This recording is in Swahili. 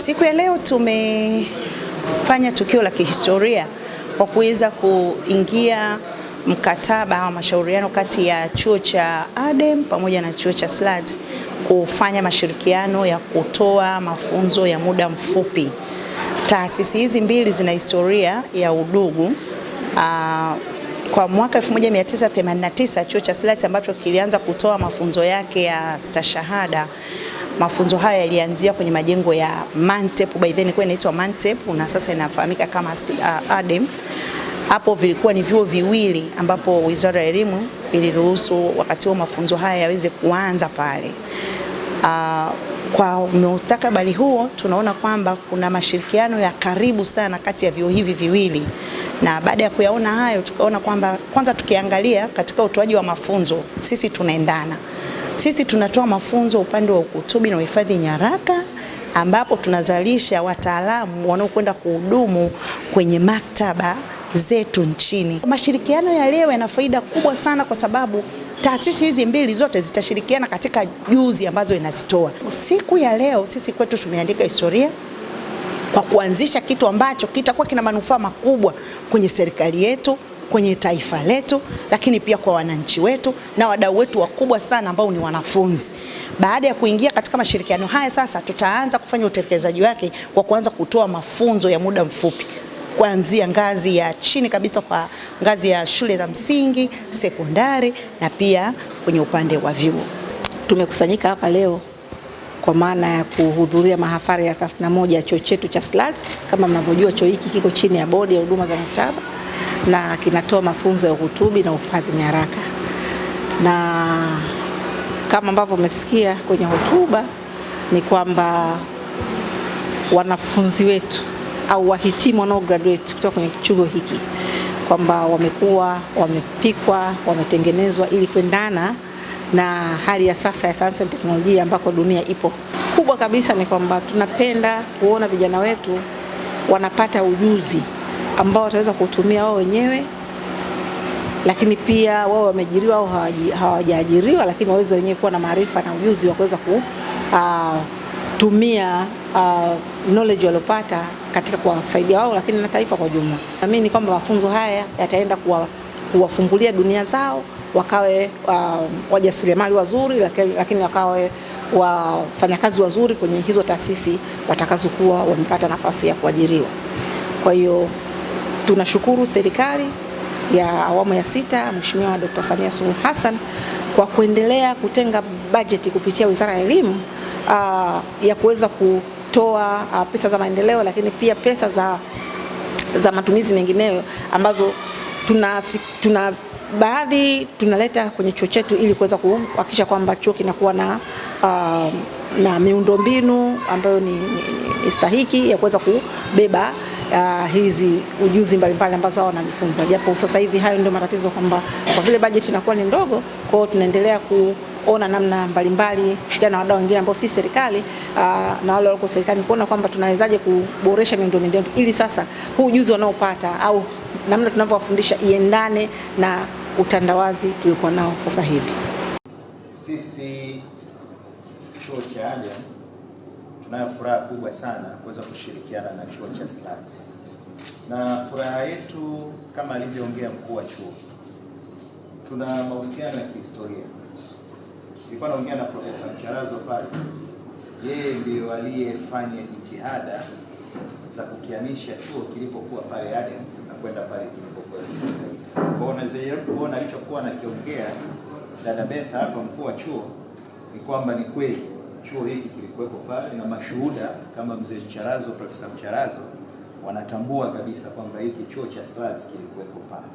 Siku ya leo tumefanya tukio la kihistoria kwa kuweza kuingia mkataba wa mashauriano kati ya chuo cha ADEM pamoja na chuo cha SLAT kufanya mashirikiano ya kutoa mafunzo ya muda mfupi. Taasisi hizi mbili zina historia ya udugu. Kwa mwaka 1989 chuo cha SLAT ambacho kilianza kutoa mafunzo yake ya stashahada, mafunzo haya yalianzia kwenye majengo ya Mantep, by then ilikuwa inaitwa Mantep na sasa inafahamika kama ADEM. Hapo vilikuwa ni vyuo viwili ambapo Wizara ya Elimu iliruhusu wakati huo mafunzo haya yaweze kuanza pale. Kwa mustakabali huo tunaona kwamba kuna mashirikiano ya karibu sana kati ya vyuo hivi viwili, na baada ya kuyaona hayo tukaona kwamba kwanza tukiangalia katika utoaji wa mafunzo sisi tunaendana. Sisi tunatoa mafunzo upande wa ukutubi na uhifadhi nyaraka, ambapo tunazalisha wataalamu wanaokwenda kuhudumu kwenye maktaba zetu nchini. Mashirikiano ya leo yana faida kubwa sana kwa sababu taasisi hizi mbili zote zitashirikiana katika juzi ambazo inazitoa. Siku ya leo sisi kwetu tumeandika historia kwa kuanzisha kitu ambacho kitakuwa kina manufaa makubwa kwenye serikali yetu, kwenye taifa letu, lakini pia kwa wananchi wetu na wadau wetu wakubwa sana ambao ni wanafunzi. Baada ya kuingia katika mashirikiano haya, sasa tutaanza kufanya utekelezaji wake kwa kuanza kutoa mafunzo ya muda mfupi kuanzia ngazi ya chini kabisa kwa ngazi ya shule za msingi, sekondari na pia kwenye upande wa vyuo. Tumekusanyika hapa leo kwa maana ya kuhudhuria mahafali ya 31 ya chuo chetu cha SLAT. Kama mnavyojua, chuo hiki kiko chini ya Bodi ya Huduma za Maktaba na kinatoa mafunzo ya ukutubi na uhifadhi nyaraka. Na kama ambavyo umesikia kwenye hotuba ni kwamba wanafunzi wetu au wahitimu wanao graduate kutoka kwenye chuo hiki kwamba wamekuwa wamepikwa, wametengenezwa ili kuendana na hali ya sasa ya sayansi na teknolojia ambako dunia ipo. Kubwa kabisa ni kwamba tunapenda kuona vijana wetu wanapata ujuzi ambao wataweza kutumia wao wenyewe, lakini pia wao wameajiriwa au hawajaajiriwa, lakini waweze wenyewe kuwa na maarifa na ujuzi wa kuweza kutumia knowledge walopata katika kuwasaidia wao lakini na taifa kwa jumla. Naamini kwamba mafunzo haya yataenda kuwafungulia dunia zao, wakawe wajasiriamali wazuri, lakini wakawe wafanyakazi wazuri kwenye hizo taasisi watakazokuwa wamepata nafasi ya kuajiriwa. Kwa hiyo tunashukuru serikali ya awamu ya 6, Mheshimiwa Dr. Samia Suluhu Hassan kwa kuendelea kutenga bajeti kupitia Wizara ya Elimu ya kuweza kutoa pesa za maendeleo, lakini pia pesa za matumizi mengineyo ambazo tuna baadhi tunaleta kwenye chuo chetu ili kuweza kuhakikisha kwamba chuo kinakuwa na miundombinu ambayo ni stahiki ya kuweza kubeba hizi ujuzi mbalimbali ambazo wao wanajifunza. Japo sasa hivi hayo ndio matatizo, kwamba kwa vile bajeti inakuwa ni ndogo, kwa hiyo tunaendelea kuona namna mbalimbali kushirikiana na wadau wengine ambao si serikali na wale walioko serikali kuona kwamba tunawezaje kuboresha miundombinu ili sasa huu ujuzi wanaopata au namna tunavyowafundisha iendane na utandawazi tulikuwa nao sasa hivi. Sisi chuo cha ADEM tunayo furaha kubwa sana kuweza kushirikiana na chuo cha SLAT. Na furaha yetu kama alivyoongea mkuu wa chuo, tuna mahusiano ya kihistoria. Nilikuwa naongea na Profesa Mcharazo pale, yeye ndio aliyefanya jitihada za kukianisha chuo kilipokuwa pale ADEM na kwenda pale kilipokuwa sasa hivi. Kwa hiyo unaweza kuona alichokuwa anakiongea dada Betha hapa, mkuu wa chuo, ni kwamba ni kweli chuo hiki kilikuwepo pale, na mashuhuda kama mzee Mcharazo, Profesa Mcharazo wanatambua kabisa kwamba hiki chuo cha SLAT kilikuwepo pale.